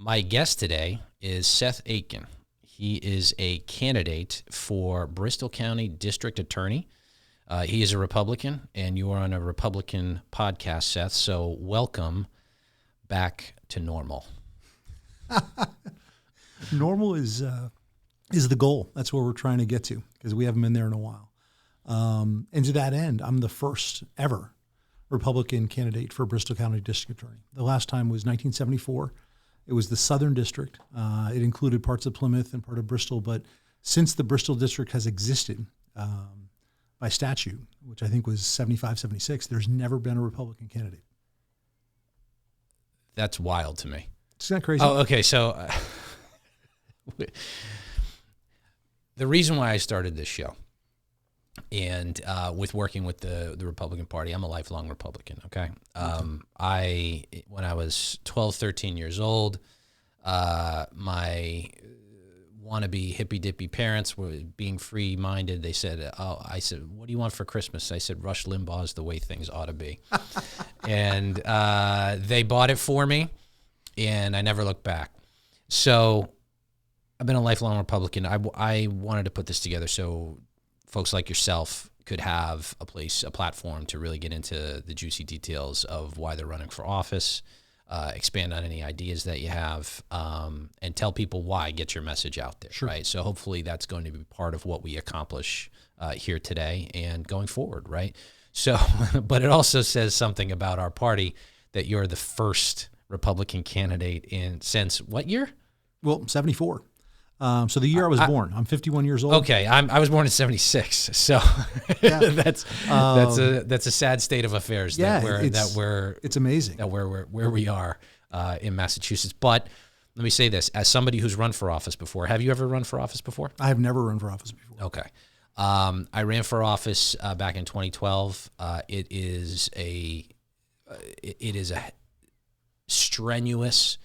My guest today is Seth Aitken. He is a candidate for Bristol County District Attorney. He is a Republican, and you are on a Republican podcast, Seth, so welcome back to normal. Normal is the goal. That's where we're trying to get to, because we haven't been there in a while. And to that end, I'm the first ever Republican candidate for Bristol County District Attorney. The last time was 1974. It was the Southern District. It included parts of Plymouth and part of Bristol, but since the Bristol District has existed by statute, which I think was 75, 76, there's never been a Republican candidate. That's wild to me. Isn't that crazy? Oh, okay. So the reason why I started this show and with working with the Republican Party, I'm a lifelong Republican, okay? When I was 12, 13 years old, my wannabe hippy-dippy parents were being free-minded. They said, I said, what do you want for Christmas? I said, Rush Limbaugh is the way things ought to be. And they bought it for me, and I never looked back. So I've been a lifelong Republican. I wanted to put this together so folks like yourself could have a platform to really get into the juicy details of why they're running for office, expand on any ideas that you have, and tell people why, get your message out there, Sure. right? So hopefully that's going to be part of what we accomplish here today and going forward, right? So, but it also says something about our party that you're the first Republican candidate since what year? Well, 74. So the year I was born, I'm 51 years old. Okay, I was born in 76, so Yeah. that's a sad state of affairs. Yeah, it's amazing that where we are in Massachusetts. But let me say this: as somebody who's run for office before, have you ever run for office before? I have never run for office before. Okay, I ran for office back in 2012. It is a strenuous,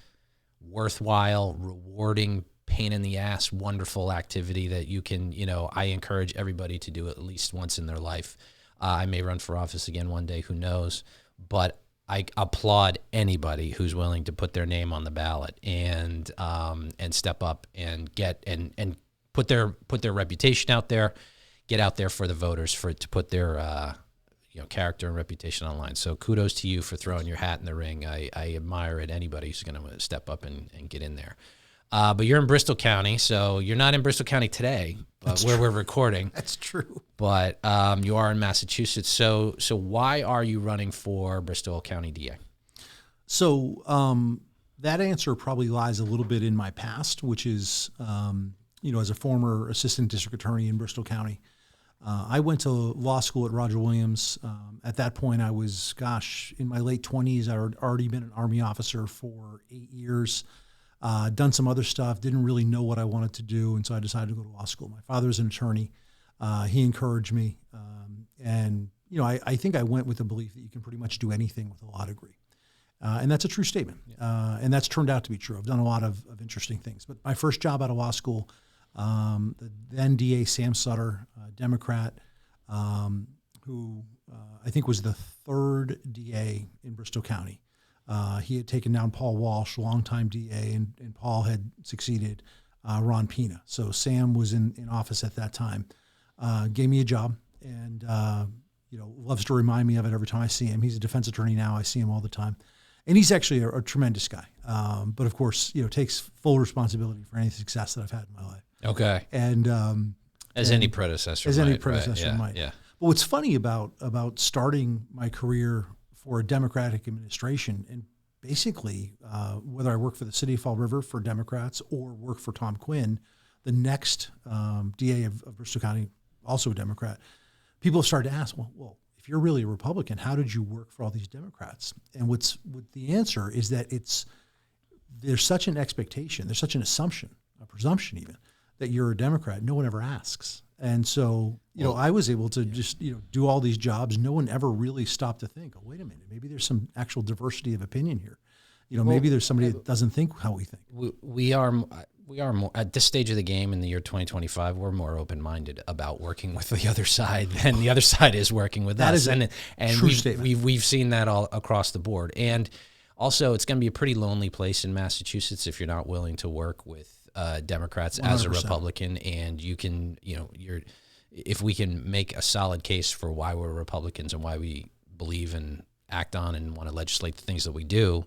worthwhile, rewarding, pain in the ass, wonderful activity that you can, I encourage everybody to do at least once in their life. I may run for office again one day, who knows, but I applaud anybody who's willing to put their name on the ballot and step up and get and put their reputation out there, get out there for the voters to put their character and reputation online. So kudos to you for throwing your hat in the ring. I admire it. Anybody who's going to step up and get in there. But you're in Bristol County, so you're not in Bristol County today, we're recording. That's true. But you are in Massachusetts. So why are you running for Bristol County DA? So that answer probably lies a little bit in my past, which is, as a former assistant district attorney in Bristol County. I went to law school at Roger Williams. At that point, I was, in my late 20s. I had already been an Army officer for 8 years. Done some other stuff, didn't really know what I wanted to do, and so I decided to go to law school. My father's an attorney. He encouraged me, and I think I went with the belief that you can pretty much do anything with a law degree. And that's a true statement, and that's turned out to be true. I've done a lot of interesting things. But my first job out of law school, the then DA, Sam Sutter, Democrat, who I think was the third DA in Bristol County. He had taken down Paul Walsh, longtime DA, and Paul had succeeded Ron Pina. So Sam was in office at that time. Gave me a job, and loves to remind me of it every time I see him. He's a defense attorney now. I see him all the time, and he's actually a tremendous guy. But of course, takes full responsibility for any success that I've had in my life. Okay, and any predecessor, might. Yeah. But what's funny about starting my career for a Democratic administration, and basically whether I work for the city of Fall River for Democrats or work for Tom Quinn, the next DA of Bristol County, also a Democrat, people have started to ask, well, if you're really a Republican, how did you work for all these Democrats? And what the answer is that there's such an expectation, there's such an assumption, a presumption even, that you're a Democrat. No one ever asks. And so, I was able to just, do all these jobs. No one ever really stopped to think, oh, wait a minute, maybe there's some actual diversity of opinion here. Maybe there's somebody that doesn't think how we think. We are more, at this stage of the game in the year 2025, we're more open-minded about working with the other side than the other side is working with us. That is a true statement. We've seen that all across the board. And Also, it's going to be a pretty lonely place in Massachusetts if you're not willing to work with Democrats as a 100%. Republican, and you can, if we can make a solid case for why we're Republicans and why we believe and act on and want to legislate the things that we do,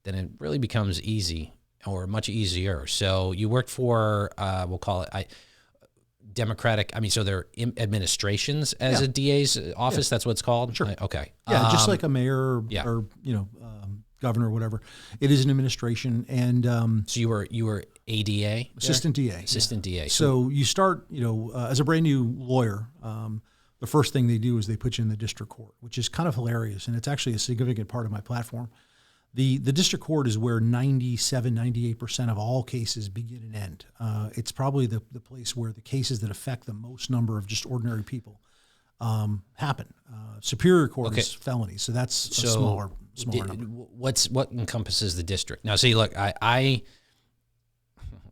then it really becomes easy or much easier. So you worked for, we'll call it Democratic. I mean, so they're administrations as a DA's office. That's what it's called. Sure. Okay. Yeah, just like a mayor or governor or whatever. It is an administration, and so you were ADA, assistant DA, assistant DA. So you start, as a brand new lawyer. The first thing they do is they put you in the district court, which is kind of hilarious, and it's actually a significant part of my platform. The district court is where 97, 98% of all cases begin and end. It's probably the place where the cases that affect the most number of just ordinary people happen. Superior court is felonies, so that's a smaller number. What encompasses the district? Now, see, look, I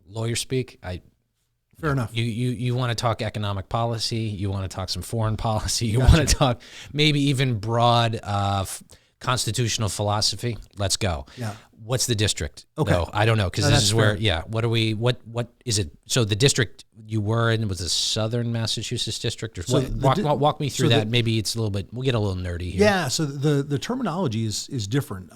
lawyer speak. Fair enough. You want to talk economic policy. You want to talk some foreign policy. You want to talk maybe even broad constitutional philosophy. Let's go. Yeah. What's the district? Okay. No, I don't know, because this is fair. where, what is it? So the district you were in was a Southern Massachusetts district, or walk me through that. Maybe it's a little bit, we'll get a little nerdy here. Yeah. So the terminology is different.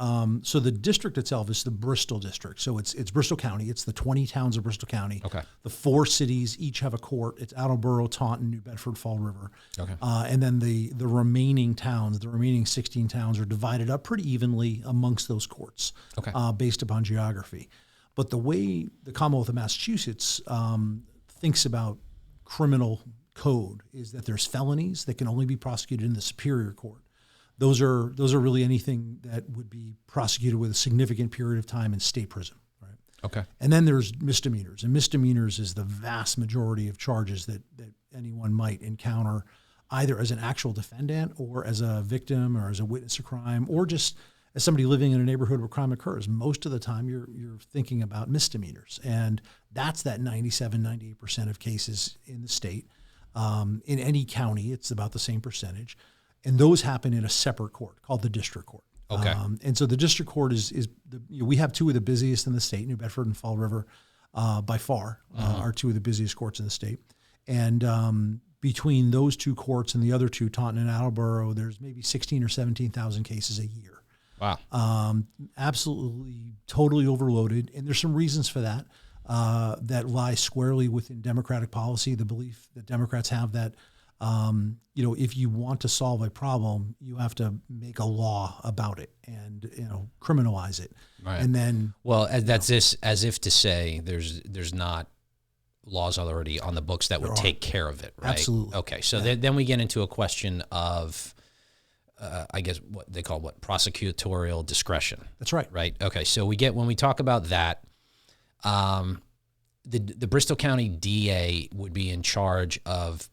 So the district itself is the Bristol district. So it's Bristol County. It's the 20 towns of Bristol County. Okay. The 4 cities each have a court. It's Attleboro, Taunton, New Bedford, Fall River. Okay. And then the remaining towns, the remaining 16 towns, are divided up pretty evenly amongst those courts. Okay. Based upon geography. But the way the Commonwealth of Massachusetts thinks about criminal code is that there's felonies that can only be prosecuted in the Superior Court. Those are really anything that would be prosecuted with a significant period of time in state prison. Right. Okay. And then there's misdemeanors, and misdemeanors is the vast majority of charges that anyone might encounter, either as an actual defendant or as a victim or as a witness of crime or just as somebody living in a neighborhood where crime occurs. Most of the time you're thinking about misdemeanors. And that's that 97, 98% of cases in the state. In any county, it's about the same percentage. And those happen in a separate court called the district court. Okay. And so the district court we have 2 of the busiest in the state, New Bedford and Fall River, by far, are 2 of the busiest courts in the state. And between those 2 courts and the other 2, Taunton and Attleboro, there's maybe 16 or 17,000 cases a year. Wow. Absolutely, totally overloaded. And there's some reasons for that that lie squarely within Democratic policy, the belief that Democrats have that, if you want to solve a problem, you have to make a law about it and, criminalize it. Right. And then. Well, that's this as if to say there's not laws already on the books that would take care of it, right? Absolutely. Okay. So then we get into a question of, I guess what they call prosecutorial discretion. That's right. Right. Okay. So when we talk about that, the Bristol County DA would be in charge of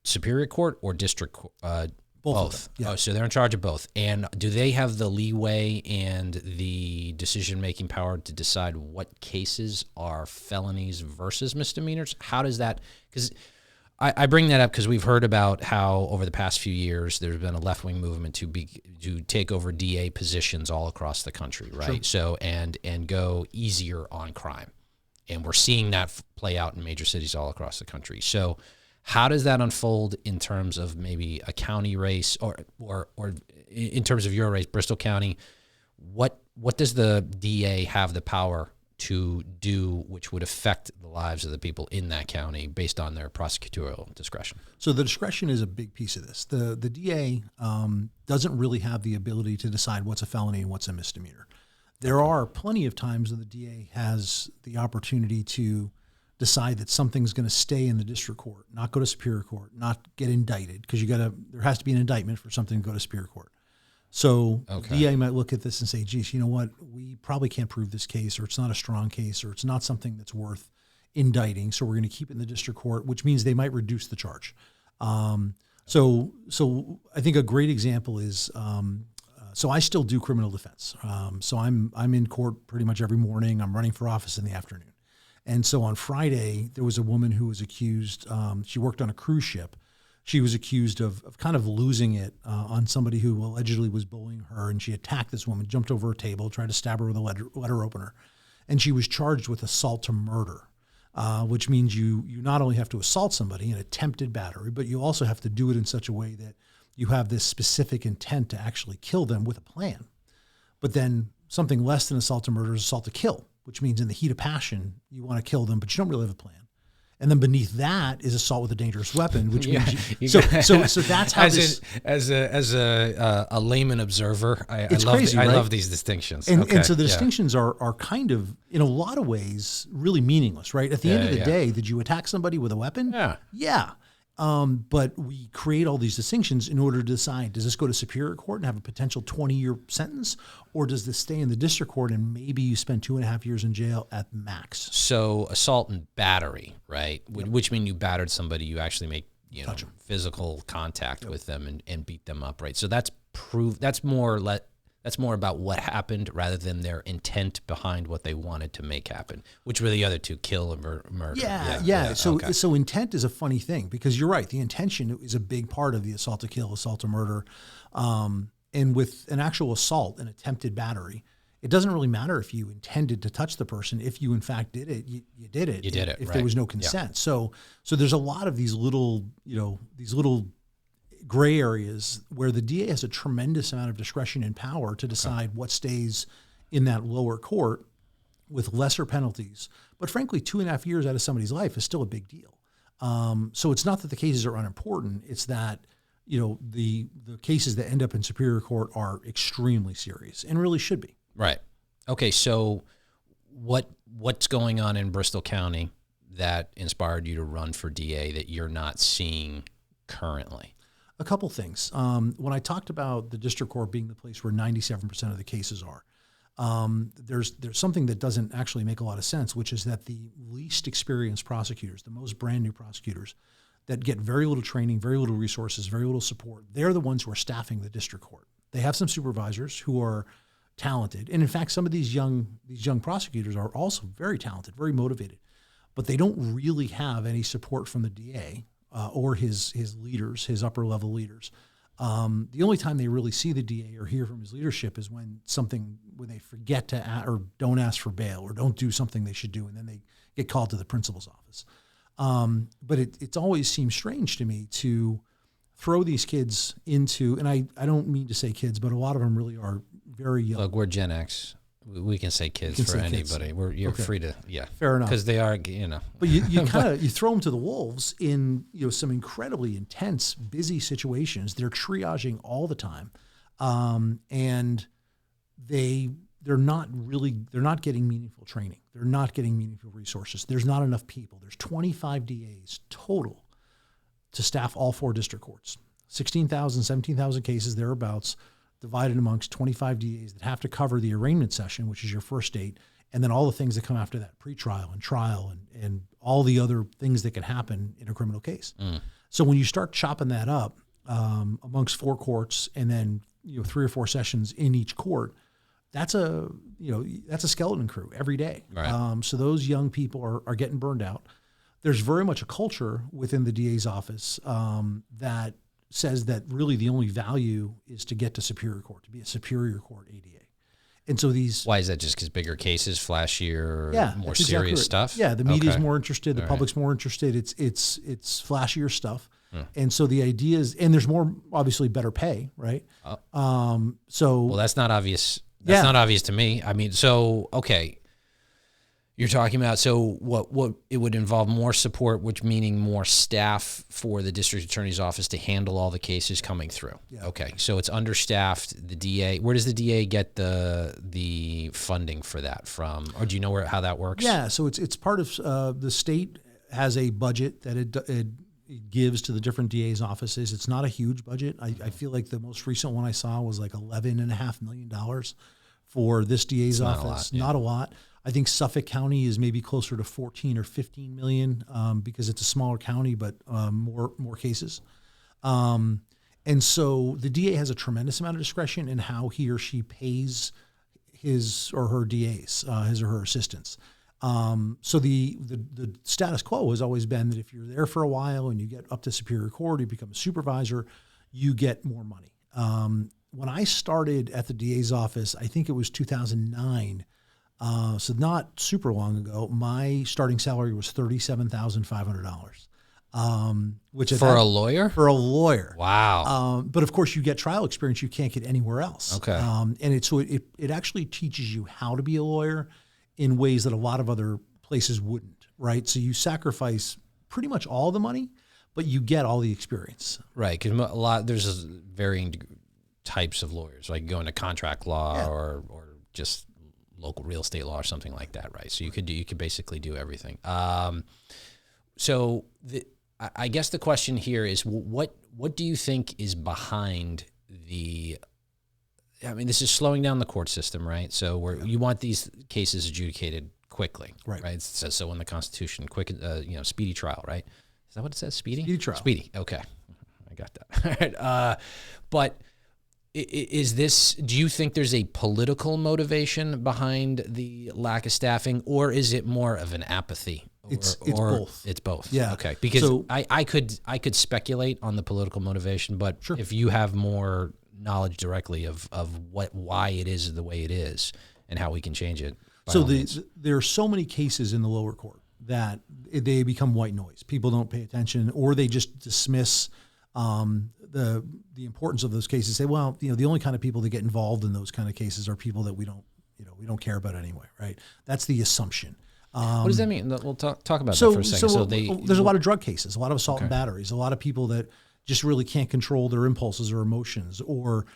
Superior Court or District Court? Both. Yeah. Oh, so they're in charge of both. And do they have the leeway and the decision-making power to decide what cases are felonies versus misdemeanors? How does that? Because I bring that up because we've heard about how over the past few years there's been a left-wing movement to take over DA positions all across the country, right? Sure. So and go easier on crime, and we're seeing that play out in major cities all across the country. So, how does that unfold in terms of maybe a county race, or in terms of your race, Bristol County? What does the DA have the power to do, which would affect the lives of the people in that county based on their prosecutorial discretion? So the discretion is a big piece of this. The DA doesn't really have the ability to decide what's a felony and what's a misdemeanor. There are plenty of times when the DA has the opportunity to decide that something's going to stay in the district court, not go to Superior Court, not get indicted, because there has to be an indictment for something to go to Superior Court. So the DA might look at this and say, geez, you know what? We probably can't prove this case, or it's not a strong case, or it's not something that's worth indicting. So we're going to keep it in the district court, which means they might reduce the charge. So I think a great example is, so I still do criminal defense. So I'm in court pretty much every morning. I'm running for office in the afternoon. And so on Friday, there was a woman who was accused. She worked on a cruise ship. She was accused of kind of losing it on somebody who allegedly was bullying her, and she attacked this woman, jumped over a table, tried to stab her with a letter opener, and she was charged with assault to murder, which means you not only have to assault somebody, an attempted battery, but you also have to do it in such a way that you have this specific intent to actually kill them with a plan. But then something less than assault to murder is assault to kill, which means in the heat of passion, you want to kill them, but you don't really have a plan. And then beneath that is assault with a dangerous weapon, which means so that's how as a layman observer, I right? love these distinctions. And so the distinctions are kind of, in a lot of ways, really meaningless, right? At the end of the day, did you attack somebody with a weapon? Yeah. But we create all these distinctions in order to decide, does this go to Superior Court and have a potential 20-year sentence, or does this stay in the district court and maybe you spend 2.5 years in jail at max? So assault and battery, right? Yep. Which mean you battered somebody, you actually make physical contact with them and beat them up, right? So that's more about what happened rather than their intent behind what they wanted to make happen, which were the other two, kill and murder. Yeah. So intent is a funny thing, because you're right. The intention is a big part of the assault to kill, assault to murder. And with an actual assault, an attempted battery, it doesn't really matter if you intended to touch the person. If you in fact did it, you did it. You did it. If right. there was no consent. Yeah. So there's a lot of these little gray areas where the DA has a tremendous amount of discretion and power to decide what stays in that lower court with lesser penalties. But frankly, 2.5 years out of somebody's life is still a big deal. So it's not that the cases are unimportant. It's that, the cases that end up in Superior Court are extremely serious and really should be. Right. Okay. So what's going on in Bristol County that inspired you to run for DA that you're not seeing currently? A couple things. When I talked about the district court being the place where 97% of the cases are, there's something that doesn't actually make a lot of sense, which is that the least experienced prosecutors, the most brand new prosecutors that get very little training, very little resources, very little support, they're the ones who are staffing the district court. They have some supervisors who are talented. And in fact, some of these young prosecutors are also very talented, very motivated, but they don't really have any support from the DA or his leaders, his upper level leaders. The only time they really see the DA or hear from his leadership is when they forget to or don't ask for bail or don't do something they should do, and then they get called to the principal's office. But it's always seemed strange to me to throw these kids into, and I don't mean to say kids, but a lot of them really are very young. Look, we're Gen X. We can say kids for anybody. Kids. You're free to, fair enough. Because they are, But you kind of you throw them to the wolves in some incredibly intense, busy situations. They're triaging all the time, and they're not getting meaningful training. They're not getting meaningful resources. There's not enough people. There's 25 DAs total to staff all 4 district courts. 16,000, 17,000 cases thereabouts, divided amongst 25 DAs that have to cover the arraignment session, which is your first date, and then all the things that come after that, pretrial and trial and all the other things that can happen in a criminal case. So when you start chopping that up amongst 4 courts and then 3 or 4 sessions in each court, that's a skeleton crew every day. Right. So those young people are getting burned out. There's very much a culture within the DA's office that says that really the only value is to get to Superior Court, to be a Superior Court ADA. And so why is that? Just because bigger cases, flashier, more serious stuff? Yeah, the media's more interested, the public's more interested. It's flashier stuff. And so the idea is, and there's more, obviously, better pay, right? Well, that's not obvious. That's not obvious to me. I mean, okay. You're talking about, what it would involve more support, which meaning more staff for the district attorney's office to handle all the cases coming through. Yeah. Okay. So it's understaffed. The DA, where does the DA get the funding for that from? Or do you know how that works? Yeah. So it's part of, the state has a budget that it gives to the different DA's offices. It's not a huge budget. I feel like the most recent one I saw was like $11.5 million for this DA's office. Not a lot. I think Suffolk County is maybe closer to 14 or 15 million because it's a smaller county, but more cases. And so the DA has a tremendous amount of discretion in how he or she pays his or her DAs, his or her assistants. So the status quo has always been that if you're there for a while and you get up to Superior Court, you become a supervisor, you get more money. When I started at the DA's office, I think it was 2009, so not super long ago, my starting salary was $37,500. Which for a lawyer? For a lawyer. Wow. But of course you get trial experience you can't get anywhere else. Okay. And it actually teaches you how to be a lawyer in ways that a lot of other places wouldn't, right? So you sacrifice pretty much all the money, but you get all the experience. Right. Because there's varying types of lawyers, like going to contract law or just local real estate law or something like that, right? So you could basically do everything. I guess the question here is, what do you think is behind this is slowing down the court system, right? So you want these cases adjudicated quickly, right? It says so in the Constitution, speedy trial, right? Is that what it says? Speedy? Speedy trial. Speedy. Okay. I got that. All right. But do you think there's a political motivation behind the lack of staffing, or is it more of an apathy? It's both. It's both. Yeah. Okay. Because I could speculate on the political motivation, but if you have more knowledge directly of why it is the way it is and how we can change it. So there are so many cases in the lower court that they become white noise. People don't pay attention, or they just dismiss the importance of those cases. Say, well, the only kind of people that get involved in those kind of cases are people that we don't care about anyway, right? That's the assumption. What does that mean? We'll talk about that for a second. There's a lot of drug cases, a lot of assault and batteries, a lot of people that just really can't control their impulses or emotions, or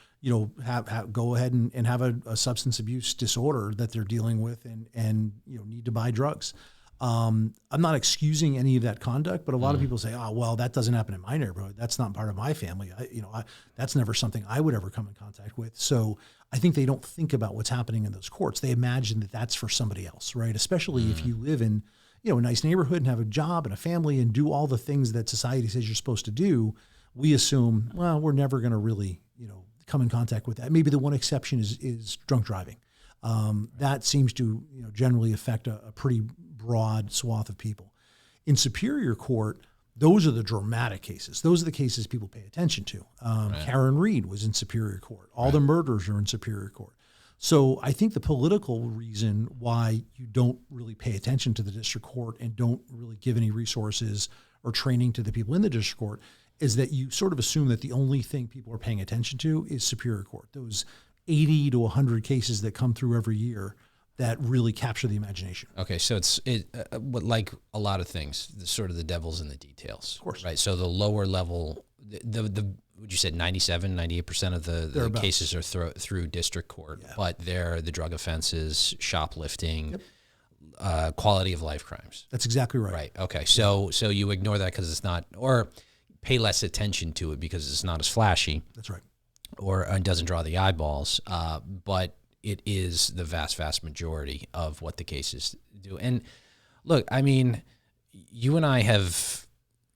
go ahead and have a substance abuse disorder that they're dealing with and need to buy drugs. I'm not excusing any of that conduct, but a lot of people say, "Oh, well, that doesn't happen in my neighborhood. That's not part of my family. That's never something I would ever come in contact with." So I think they don't think about what's happening in those courts. They imagine that that's for somebody else, right? Especially if you live in a nice neighborhood and have a job and a family and do all the things that society says you're supposed to do. We assume, well, we're never going to really come in contact with that. Maybe the one exception is drunk driving. That seems to generally affect a pretty broad swath of people. In Superior Court, those are the dramatic cases. Those are the cases people pay attention to. Karen Reed was in Superior Court. All the murders are in Superior Court. So I think the political reason why you don't really pay attention to the district court and don't really give any resources or training to the people in the district court is that you sort of assume that the only thing people are paying attention to is Superior Court. Those 80 to 100 cases that come through every year that really capture the imagination. Okay, so like a lot of things, sort of the devil's in the details. Of course. Right, so the lower level, would you said 98% of the cases are through district court, but they're the drug offenses, shoplifting, quality of life crimes. That's exactly right. Right, okay, so you ignore that because it's not, or pay less attention to it because it's not as flashy. That's right. Or doesn't draw the eyeballs, but it is the vast majority of what the cases do. And look, I mean, you and I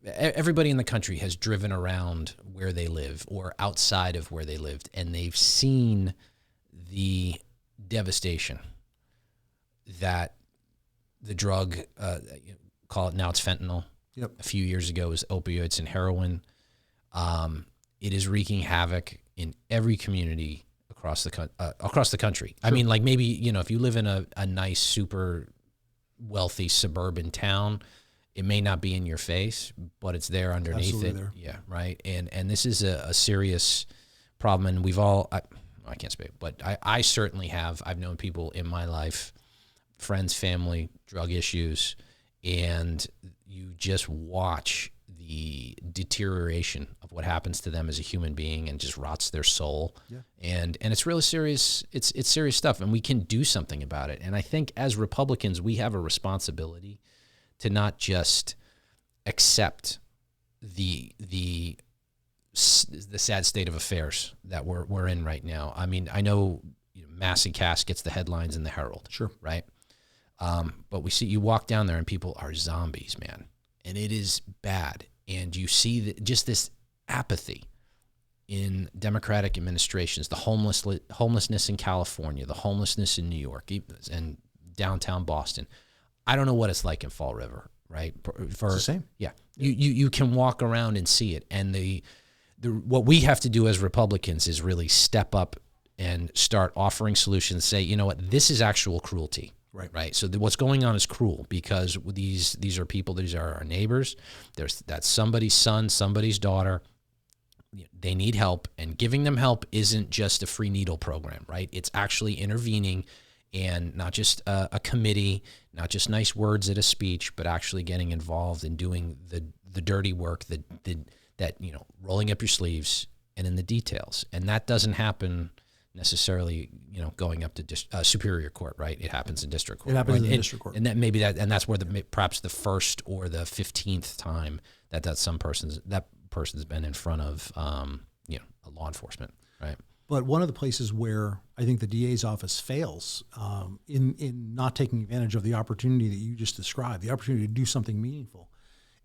everybody in the country has driven around where they live or outside of where they lived, and they've seen the devastation that the drug, call it now, it's fentanyl. Yep. A few years ago it was opioids and heroin. It is wreaking havoc in every community across the country. Sure. I mean, like maybe, if you live in a nice, super wealthy suburban town, it may not be in your face, but it's there underneath. Absolutely it. There. Yeah, right. And this is a serious problem, and we've all, I can't speak, but I certainly have. I've known people in my life, friends, family, drug issues, and you just watch the deterioration of what happens to them as a human being and just rots their soul. Yeah. And it's really serious. It's serious stuff, and we can do something about it. And I think as Republicans, we have a responsibility to not just accept the sad state of affairs that we're in right now. I mean, I know Massey Cass gets the headlines in the Herald. Sure. Right. But you walk down there and people are zombies, man. And it is bad. And you see just this apathy in Democratic administrations, the homelessness in California, the homelessness in New York, and downtown Boston. I don't know what it's like in Fall River, right? It's the same. Yeah. You can walk around and see it. And what we have to do as Republicans is really step up and start offering solutions, say, you know what, this is actual cruelty. Right. So what's going on is cruel, because these are people, these are our neighbors. That's somebody's son, somebody's daughter. They need help, and giving them help isn't just a free needle program, right? It's actually intervening, and not just a committee, not just nice words at a speech, but actually getting involved and doing the dirty work, that rolling up your sleeves and in the details. And that doesn't happen necessarily, going up to superior court, right? It happens in district court. It happens in district court, and that's where perhaps the first or the 15th time that person's been in front of a law enforcement, right? But one of the places where I think the DA's office fails in not taking advantage of the opportunity that you just described, the opportunity to do something meaningful,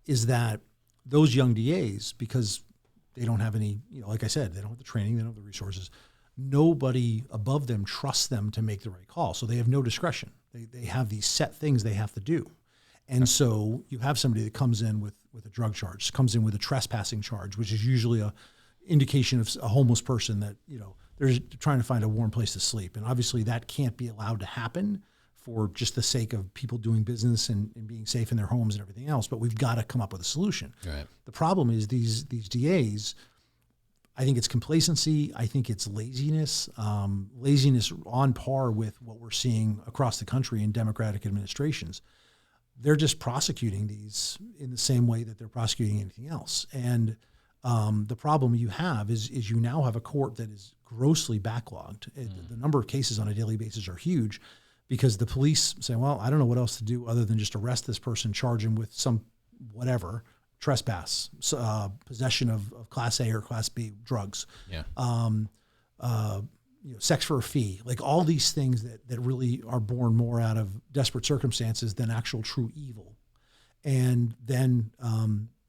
is that those young DAs, because they don't have any, like I said, they don't have the training, they don't have the resources. Nobody above them trusts them to make the right call. So they have no discretion. They have these set things they have to do. And so you have somebody that comes in with a drug charge, comes in with a trespassing charge, which is usually a indication of a homeless person that, they're trying to find a warm place to sleep. And obviously that can't be allowed to happen for just the sake of people doing business and being safe in their homes and everything else. But we've got to come up with a solution. Right. The problem is these DAs, I think it's complacency. I think it's laziness, laziness on par with what we're seeing across the country in Democratic administrations. They're just prosecuting these in the same way that they're prosecuting anything else. And the problem you have is you now have a court that is grossly backlogged. The number of cases on a daily basis are huge because the police say, well, I don't know what else to do other than just arrest this person, charge him with some whatever, trespass, possession of Class A or Class B drugs, sex for a fee, like all these things that really are born more out of desperate circumstances than actual true evil. And then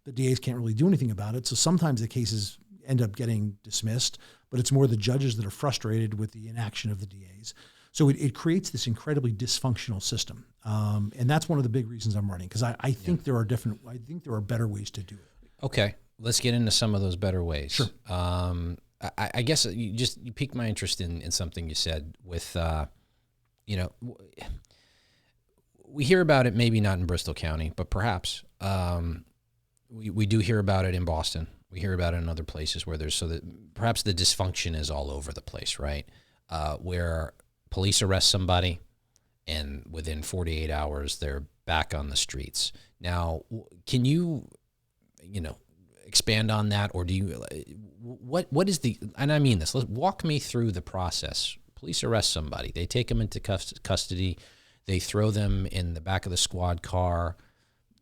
the DAs can't really do anything about it. So sometimes the cases end up getting dismissed, but it's more the judges that are frustrated with the inaction of the DAs. So it creates this incredibly dysfunctional system. And that's one of the big reasons I'm running, because I think there are better ways to do it. Okay. Let's get into some of those better ways. Sure. I guess you piqued my interest in something you said with, we hear about it, maybe not in Bristol County, but perhaps we do hear about it in Boston. We hear about it in other places where perhaps the dysfunction is all over the place, right? Where police arrest somebody and within 48 hours, they're back on the streets. Now, can you expand on that, or do you, what is and I mean this, walk me through the process. Police arrest somebody, they take them into custody, they throw them in the back of the squad car,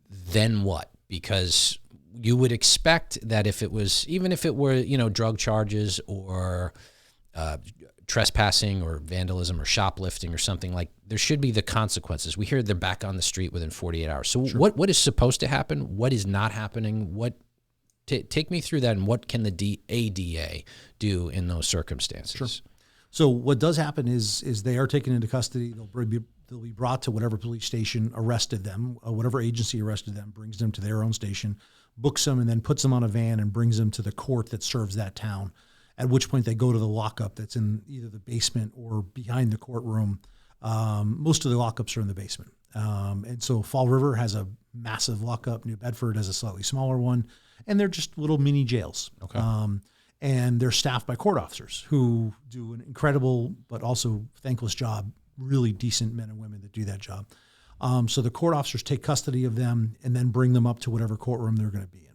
then what? Because you would expect that even if it were, drug charges or trespassing or vandalism or shoplifting or something, like there should be the consequences. We hear they're back on the street within 48 hours. So sure. What is supposed to happen? What is not happening? Take me through that, and what can the ADA do in those circumstances? Sure. So what does happen is they are taken into custody. They'll be brought to whatever police station arrested them, whatever agency arrested them, brings them to their own station, books them, and then puts them on a van and brings them to the court that serves that town, at which point they go to the lockup that's in either the basement or behind the courtroom. Most of the lockups are in the basement. And so Fall River has a massive lockup. New Bedford has a slightly smaller one. And they're just little mini jails. Okay. And they're staffed by court officers who do an incredible but also thankless job, really decent men and women that do that job. So the court officers take custody of them and then bring them up to whatever courtroom they're going to be in.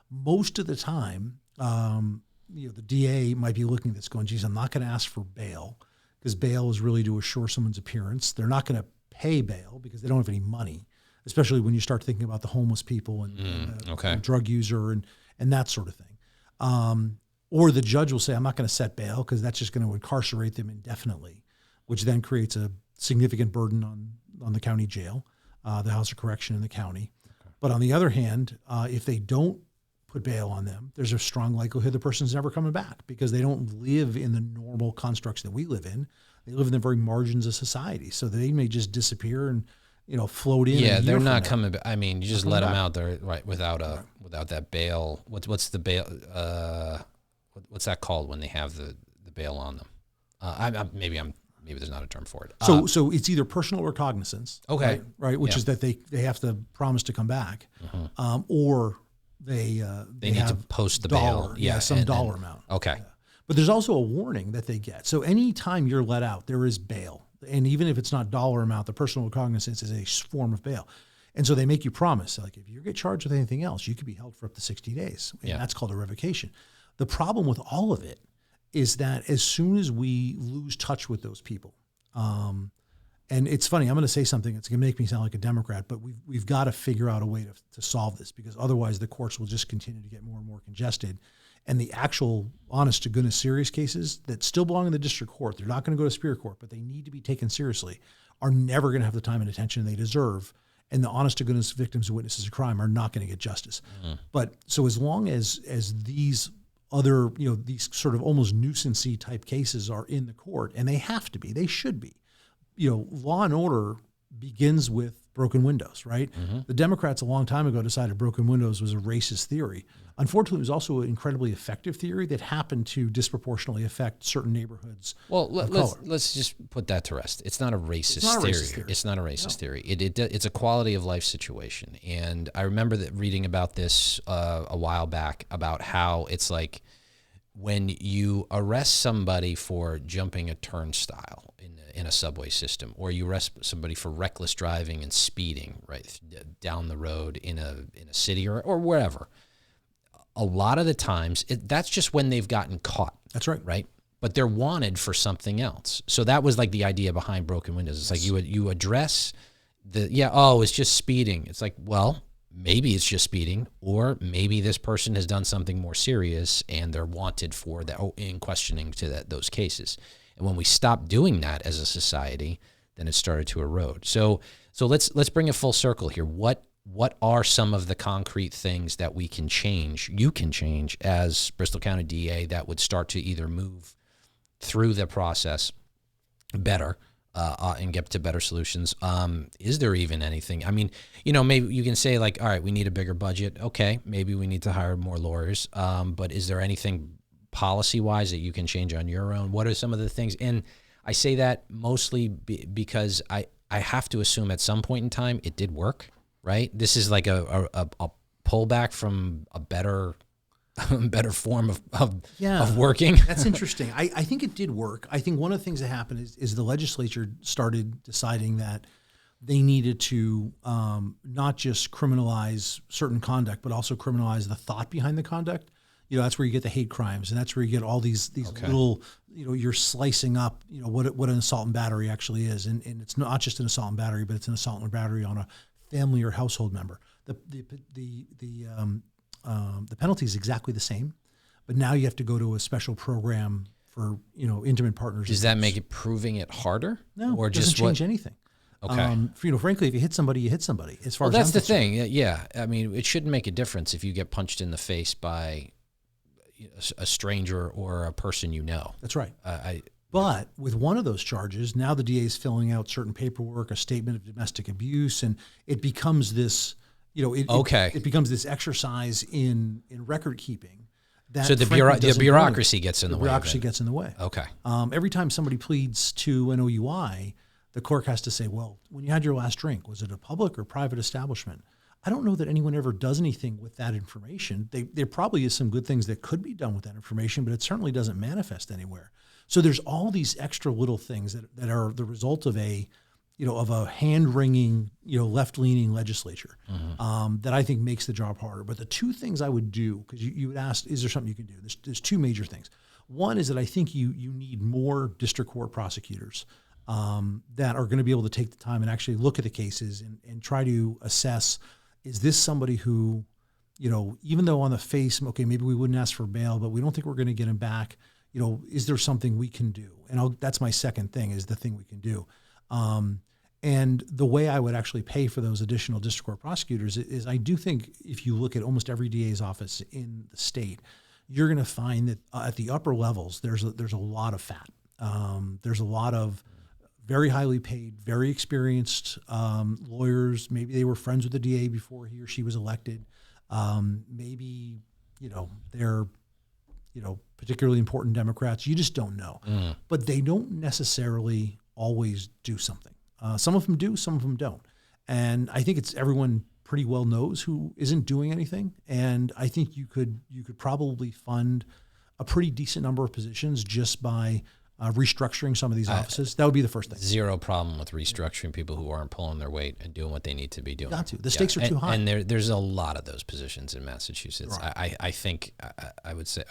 Most of the time, the DA might be looking at this going, geez, I'm not going to ask for bail, because bail is really to assure someone's appearance. They're not going to pay bail because they don't have any money, especially when you start thinking about the homeless people and the drug user and that sort of thing. Or the judge will say, I'm not going to set bail because that's just going to incarcerate them indefinitely, which then creates a significant burden on the county jail, the House of Correction in the county. Okay. But on the other hand, if they don't put bail on them, there's a strong likelihood the person's never coming back, because they don't live in the normal constructs that we live in. They live in the very margins of society. So they may just disappear float in. Yeah, a year they're from not now. coming back. I mean, you just let them back. out there, right, without that bail. What's the bail? What's that called when they have the bail on them? Maybe there's not a term for it. So it's either personal or cognizance. Okay. Right, which is that they have to promise to come back, or they need have to post the dollar, bail. Yeah, some dollar amount. Okay. Yeah. But there's also a warning that they get. So anytime you're let out, there is bail. And even if it's not dollar amount, the personal cognizance is a form of bail. And so they make you promise, like if you get charged with anything else, you could be held for up to 60 days. And that's called a revocation. The problem with all of it is that as soon as we lose touch with those people, and it's funny, I'm going to say something that's going to make me sound like a Democrat, but we've got to figure out a way to solve this, because otherwise the courts will just continue to get more and more congested. And the actual, honest to goodness, serious cases that still belong in the district court, they're not going to go to Superior Court, but they need to be taken seriously, are never going to have the time and attention they deserve. And the honest to goodness victims and witnesses of crime are not going to get justice. But so as long as these other, these sort of almost nuisance-y type cases are in the court, and they have to be, they should be, law and order begins with broken windows, right? The Democrats a long time ago decided broken windows was a racist theory. Unfortunately, it was also an incredibly effective theory that happened to disproportionately affect certain neighborhoods. Well, let's just put that to rest. It's not a racist theory. It's not a racist theory. It's a quality of life situation. And I remember reading about this a while back, about how it's like when you arrest somebody for jumping a turnstile in a subway system, or you arrest somebody for reckless driving and speeding right down the road in a city or wherever. A lot of the times, that's just when they've gotten caught. That's right. Right? But they're wanted for something else. So that was like the idea behind broken windows. It's like you address it's just speeding. It's like, well, maybe it's just speeding, or maybe this person has done something more serious and they're wanted for that in questioning to those cases. And when we stopped doing that as a society, then it started to erode. So let's bring it full circle here. What are some of the concrete things that we can change, you can change as Bristol County DA, that would start to either move through the process better and get to better solutions? Is there even anything? I mean, maybe you can say like, all right, we need a bigger budget. Okay, maybe we need to hire more lawyers. But is there anything policy-wise that you can change on your own? What are some of the things? And I say that mostly because I have to assume at some point in time it did work. Right? This is like a pullback from a better form of working. That's interesting. I think it did work. I think one of the things that happened is the legislature started deciding that they needed to not just criminalize certain conduct, but also criminalize the thought behind the conduct. That's where you get the hate crimes, and that's where you get all these little, you're slicing up, what an assault and battery actually is. And it's not just an assault and battery, but it's an assault and battery on a family or household member. The penalty is exactly the same, but now you have to go to a special program for intimate partners. Does that make it proving it harder? No, or it doesn't change anything. Okay. Frankly, if you hit somebody, you hit somebody. As far as that's the thing. Yeah, I mean, it shouldn't make a difference if you get punched in the face by a stranger or a person you know. That's right. But with one of those charges, now the DA is filling out certain paperwork, a statement of domestic abuse, and it becomes this, it becomes this exercise in record keeping. So the bureaucracy gets in the way. The bureaucracy gets in the way. Okay. Every time somebody pleads to an OUI, the court has to say, well, when you had your last drink, was it a public or private establishment? I don't know that anyone ever does anything with that information. There probably is some good things that could be done with that information, but it certainly doesn't manifest anywhere. So there's all these extra little things that are the result of a hand-wringing, left-leaning legislature that I think makes the job harder. But the two things I would do, because you would ask, is there something you can do? There's two major things. One is that I think you need more district court prosecutors that are going to be able to take the time and actually look at the cases and try to assess, is this somebody who, even though on the face, okay, maybe we wouldn't ask for bail, but we don't think we're going to get him back. Is there something we can do? And that's my second thing, is the thing we can do. And the way I would actually pay for those additional district court prosecutors is I do think if you look at almost every DA's office in the state, you're going to find that at the upper levels, there's a lot of fat. There's a lot of very highly paid, very experienced lawyers. Maybe they were friends with the DA before he or she was elected. Maybe, they're, particularly important Democrats. You just don't know. But they don't necessarily always do something. Some of them do, some of them don't. And I think everyone pretty well knows who isn't doing anything. And I think you could probably fund a pretty decent number of positions just by restructuring some of these offices. That would be the first thing. Zero problem with restructuring people who aren't pulling their weight and doing what they need to be doing. Got to. The stakes are too high. And there's a lot of those positions in Massachusetts. Right. I think I would say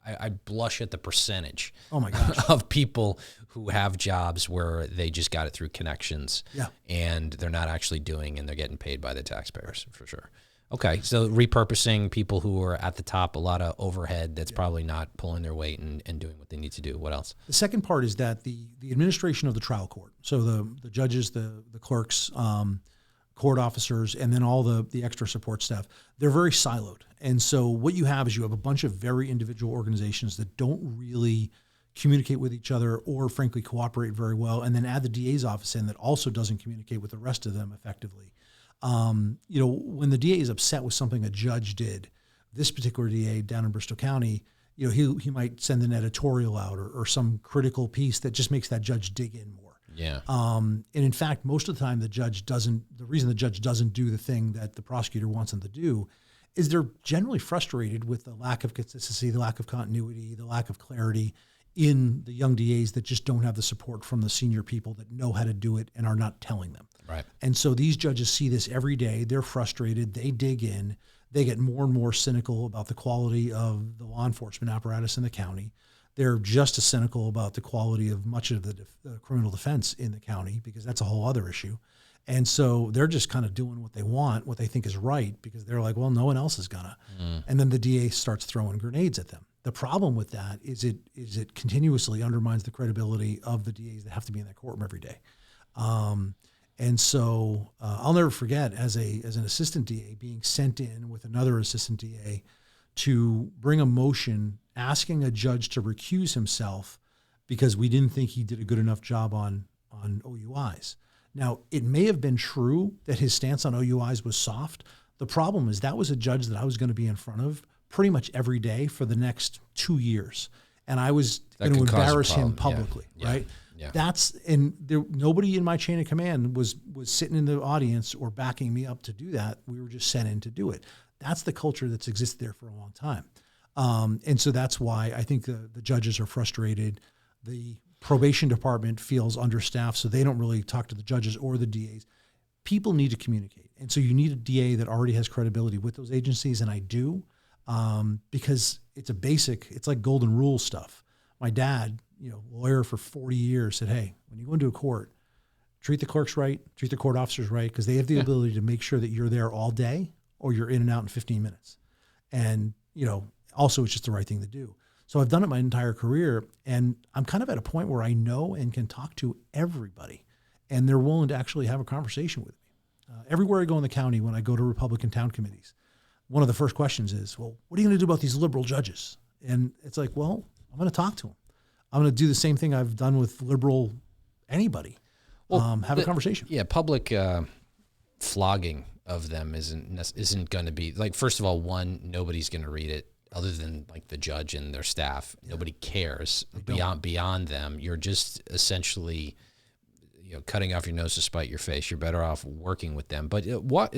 I blush at the percentage oh my gosh. of people who have jobs where they just got it through connections and they're not actually doing and they're getting paid by the taxpayers for sure. Okay, so repurposing people who are at the top, a lot of overhead that's probably not pulling their weight and doing what they need to do. What else? The second part is that the administration of the trial court, so the judges, the clerks, court officers, and then all the extra support staff, they're very siloed. And so what you have is you have a bunch of very individual organizations that don't really communicate with each other or frankly cooperate very well. And then add the DA's office in that also doesn't communicate with the rest of them effectively. When the DA is upset with something a judge did, this particular DA down in Bristol County, he might send an editorial out or some critical piece that just makes that judge dig in more. Yeah. And in fact, most of the time the reason the judge doesn't do the thing that the prosecutor wants them to do is they're generally frustrated with the lack of consistency, the lack of continuity, the lack of clarity in the young DAs that just don't have the support from the senior people that know how to do it and are not telling them. Right. And so these judges see this every day. They're frustrated. They dig in. They get more and more cynical about the quality of the law enforcement apparatus in the county. They're just as cynical about the quality of much of the criminal defense in the county because that's a whole other issue. And so they're just kind of doing what they want, what they think is right, because they're like, well, no one else is gonna. And then the DA starts throwing grenades at them. The problem with that is it continuously undermines the credibility of the DAs that have to be in that courtroom every day. And so I'll never forget as an assistant DA being sent in with another assistant DA to bring a motion asking a judge to recuse himself because we didn't think he did a good enough job on OUIs. Now, it may have been true that his stance on OUIs was soft. The problem is that was a judge that I was going to be in front of pretty much every day for the next 2 years. And I was going to embarrass him publicly, right? Yeah. Nobody in my chain of command was sitting in the audience or backing me up to do that. We were just sent in to do it. That's the culture that's existed there for a long time. And so that's why I think the judges are frustrated. The probation department feels understaffed, so they don't really talk to the judges or the DAs. People need to communicate. And so you need a DA that already has credibility with those agencies, and I do, because it's like golden rule stuff. My dad, lawyer for 40 years, said, hey, when you go into a court, treat the clerks right, treat the court officers right, because they have the ability to make sure that you're there all day or you're in and out in 15 minutes. And, also it's just the right thing to do. So I've done it my entire career, and I'm kind of at a point where I know and can talk to everybody, and they're willing to actually have a conversation with me. Everywhere I go in the county, when I go to Republican town committees, one of the first questions is, well, what are you going to do about these liberal judges? And it's like, well, I'm going to talk to them. I'm going to do the same thing I've done with liberal anybody. Well, have a conversation. Yeah, public flogging of them isn't going to be, like, first of all, nobody's going to read it other than like the judge and their staff. Yeah. Nobody cares beyond them. You're just essentially, cutting off your nose to spite your face. You're better off working with them. But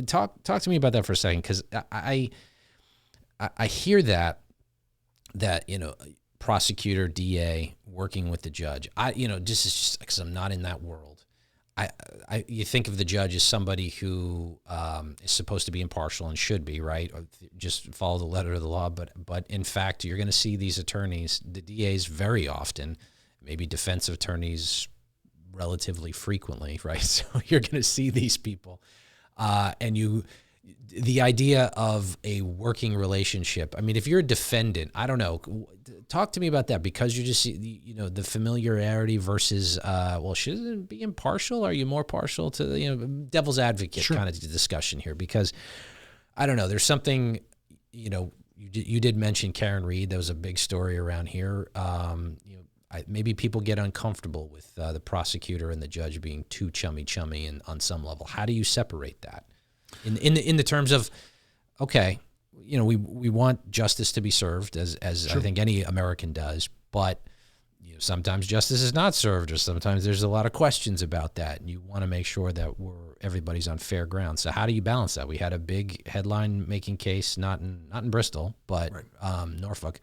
talk to me about that for a second, because I hear that prosecutor, DA working with the judge. This is just because I'm not in that world. You think of the judge as somebody who is supposed to be impartial and should be, right? Or just follow the letter of the law. But in fact, you're going to see these attorneys, the DAs very often, maybe defensive attorneys relatively frequently, right? So you're going to see these people. The idea of a working relationship. I mean, if you're a defendant, I don't know, talk to me about that, because you just see, the familiarity versus, should it be impartial? Are you more partial to the, devil's advocate kind of discussion here? Because I don't know, there's something, you did mention Karen Reed. That was a big story around here. maybe people get uncomfortable with the prosecutor and the judge being too chummy and on some level. How do you separate that in the terms of, okay, we want justice to be served as Sure. I think any American does, but sometimes justice is not served, or sometimes there's a lot of questions about that, and you want to make sure that everybody's on fair ground. So how do you balance that? We had a big headline making case, not in Bristol, but right. Norfolk.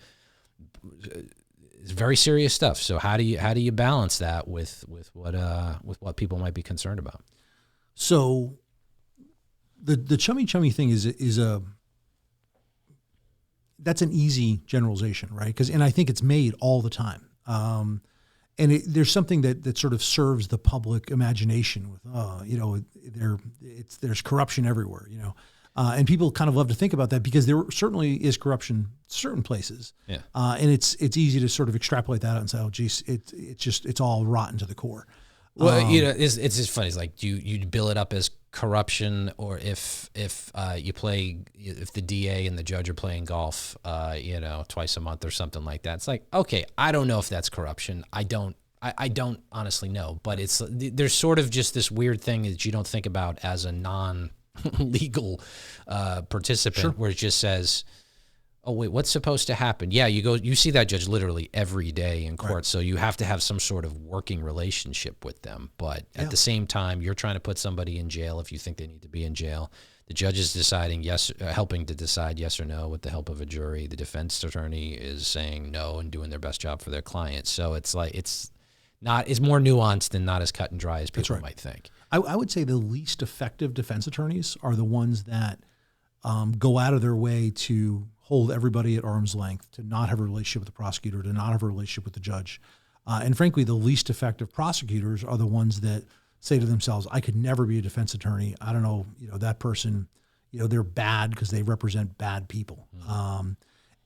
It's very serious stuff. So how do you balance that with what people might be concerned about? So the chummy thing is that's an easy generalization, right? And I think it's made all the time. And there's something that sort of serves the public imagination with, there's corruption everywhere, and people kind of love to think about that because there certainly is corruption in certain places. Yeah. And it's easy to sort of extrapolate that out and say, oh, geez, it's all rotten to the core. Well, it's just funny. It's like, you bill it up as corruption, or if the DA and the judge are playing golf, twice a month or something like that. It's like, okay, I don't know if that's corruption. I don't honestly know, but there's sort of just this weird thing that you don't think about as a non-legal participant, sure. Where it just says, oh, wait, what's supposed to happen? Yeah, you see that judge literally every day in court, right. So you have to have some sort of working relationship with them. But at the same time, you're trying to put somebody in jail if you think they need to be in jail. The judge is deciding helping to decide yes or no with the help of a jury. The defense attorney is saying no and doing their best job for their client. So it's like it's more nuanced and not as cut and dry as people might think. I would say the least effective defense attorneys are the ones that go out of their way to hold everybody at arm's length, to not have a relationship with the prosecutor, to not have a relationship with the judge. And frankly, the least effective prosecutors are the ones that say to themselves, I could never be a defense attorney. I don't know, that person, they're bad because they represent bad people. Mm-hmm.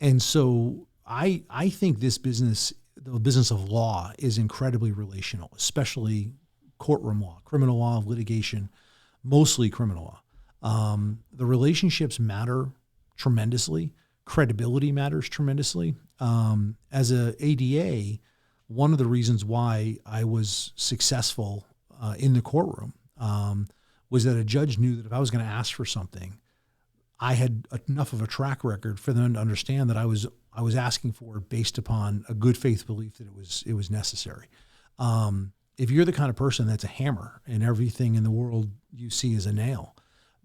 And so I think this business, the business of law, is incredibly relational, especially courtroom law, criminal law, litigation, mostly criminal law. The relationships matter tremendously. Credibility matters tremendously. As a ADA, one of the reasons why I was successful in the courtroom was that a judge knew that if I was going to ask for something, I had enough of a track record for them to understand that I was asking for it based upon a good faith belief that it was necessary. If you're the kind of person that's a hammer and everything in the world you see is a nail,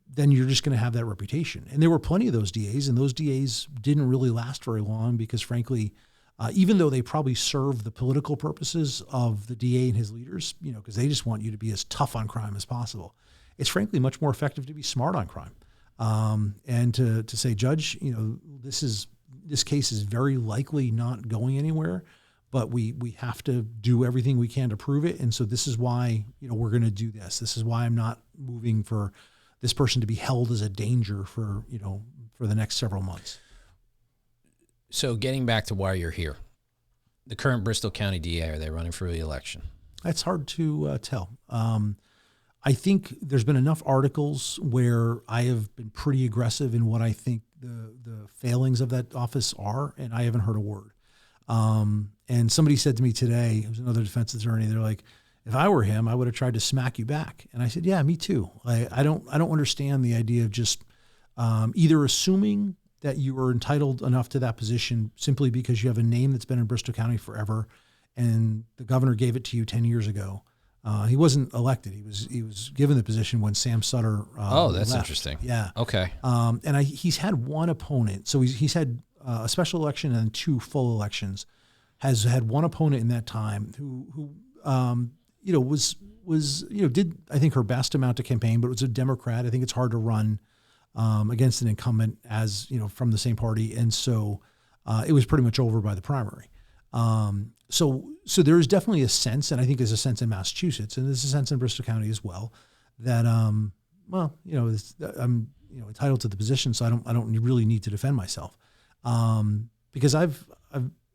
then you're just going to have that reputation. And there were plenty of those DAs, and those DAs didn't really last very long because, frankly, even though they probably serve the political purposes of the DA and his leaders, because they just want you to be as tough on crime as possible, it's frankly much more effective to be smart on crime. And to say, Judge, this case is very likely not going anywhere, but we have to do everything we can to prove it. And so this is why, we're going to do this. This is why I'm not moving for this person to be held as a danger for the next several months. So getting back to why you're here, the current Bristol County DA, are they running for the election? That's hard to tell. I think there's been enough articles where I have been pretty aggressive in what I think the failings of that office are, and I haven't heard a word. And somebody said to me today, it was another defense attorney, they're like, if I were him, I would have tried to smack you back. And I said, yeah, me too. I don't understand the idea of just either assuming that you are entitled enough to that position simply because you have a name that's been in Bristol County forever, and the governor gave it to you 10 years ago. He wasn't elected. He was given the position when Sam Sutter that's left. Interesting. Yeah. Okay. And he's had one opponent. So he's had a special election and 2 full elections. Has had one opponent in that time who did, I think, her best amount to campaign, but it was a Democrat. I think it's hard to run against an incumbent from the same party. And so it was pretty much over by the primary. So there is definitely a sense, and I think there's a sense in Massachusetts, and there's a sense in Bristol County as well, that, I'm entitled to the position, so I don't really need to defend myself. Because I've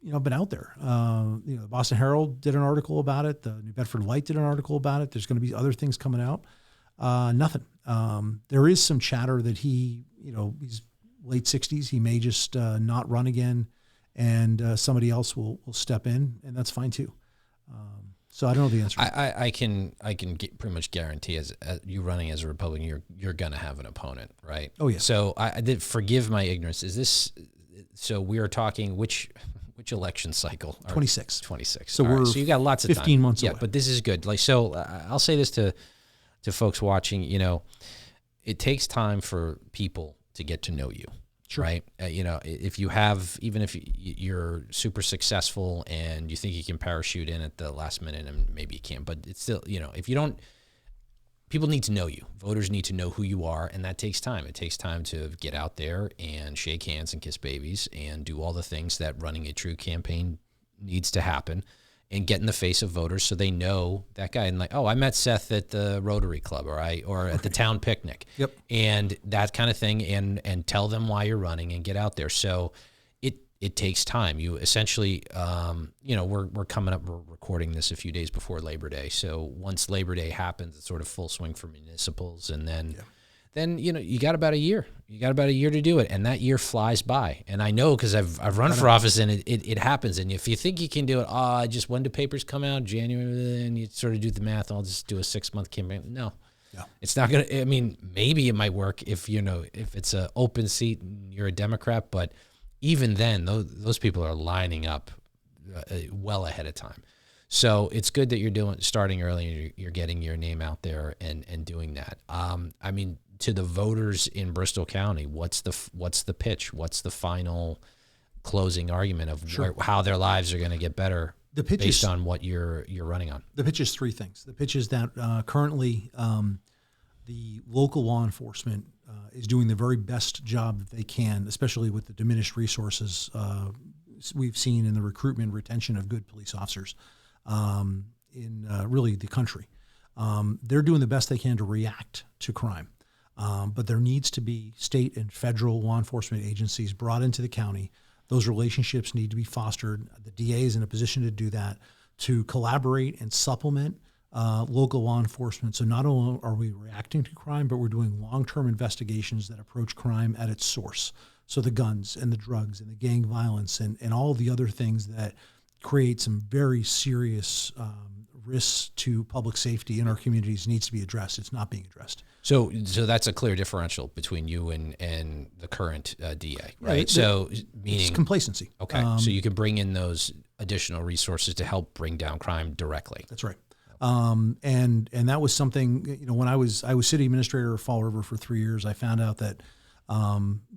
been out there. The Boston Herald did an article about it. The New Bedford Light did an article about it. There's going to be other things coming out. Nothing. There is some chatter that he's late 60s. He may just not run again. and somebody else will step in, and that's fine too. So I don't know the answer. I can pretty much guarantee as you running as a Republican, you're going to have an opponent, right? Oh yeah. So I did forgive my ignorance. Is this so? We are talking which election cycle? 26. 26. So so you got lots of 15 time. months yeah, away. but this is good. Like so, I'll say this to folks watching. It takes time for people to get to know you. Sure. Right. If you have, even if you're super successful and you think you can parachute in at the last minute, and maybe you can, but it's still, if you don't, people need to know you. Voters need to know who you are, and that takes time. It takes time to get out there and shake hands and kiss babies and do all the things that running a true campaign needs to happen, and get in the face of voters so they know that guy, and like, oh, I met Seth at the Rotary Club or at the town picnic. Yep. And that kind of thing, and tell them why you're running and get out there. So it takes time. You essentially, we're coming up, we're recording this a few days before Labor Day. So once Labor Day happens, it's sort of full swing for municipals, and then you got about a year. You got about a year to do it, and that year flies by. And I know because I've run for office, and it happens. And if you think you can do it, just when do papers come out? January, and you sort of do the math. I'll just do a 6-month campaign. No, it's not gonna. I mean, maybe it might work if it's an open seat and you're a Democrat, but even then, those people are lining up well ahead of time. So it's good that you're starting early and you're getting your name out there and doing that. I mean, to the voters in Bristol County, what's the pitch? What's the final closing argument of how their lives are going to get better based on what you're running on? The pitch is three things. The pitch is that currently the local law enforcement is doing the very best job that they can, especially with the diminished resources we've seen in the recruitment and retention of good police officers in really the country. They're doing the best they can to react to crime. But there needs to be state and federal law enforcement agencies brought into the county. Those relationships need to be fostered. The DA is in a position to do that, to collaborate and supplement local law enforcement. So not only are we reacting to crime, but we're doing long-term investigations that approach crime at its source. So the guns and the drugs and the gang violence and all the other things that create some very serious risks to public safety in our communities needs to be addressed. It's not being addressed. So that's a clear differential between you and the current DA, right? So meaning it's complacency. Okay, so you can bring in those additional resources to help bring down crime directly. That's right. And that was something, when I was city administrator of Fall River for 3 years, I found out that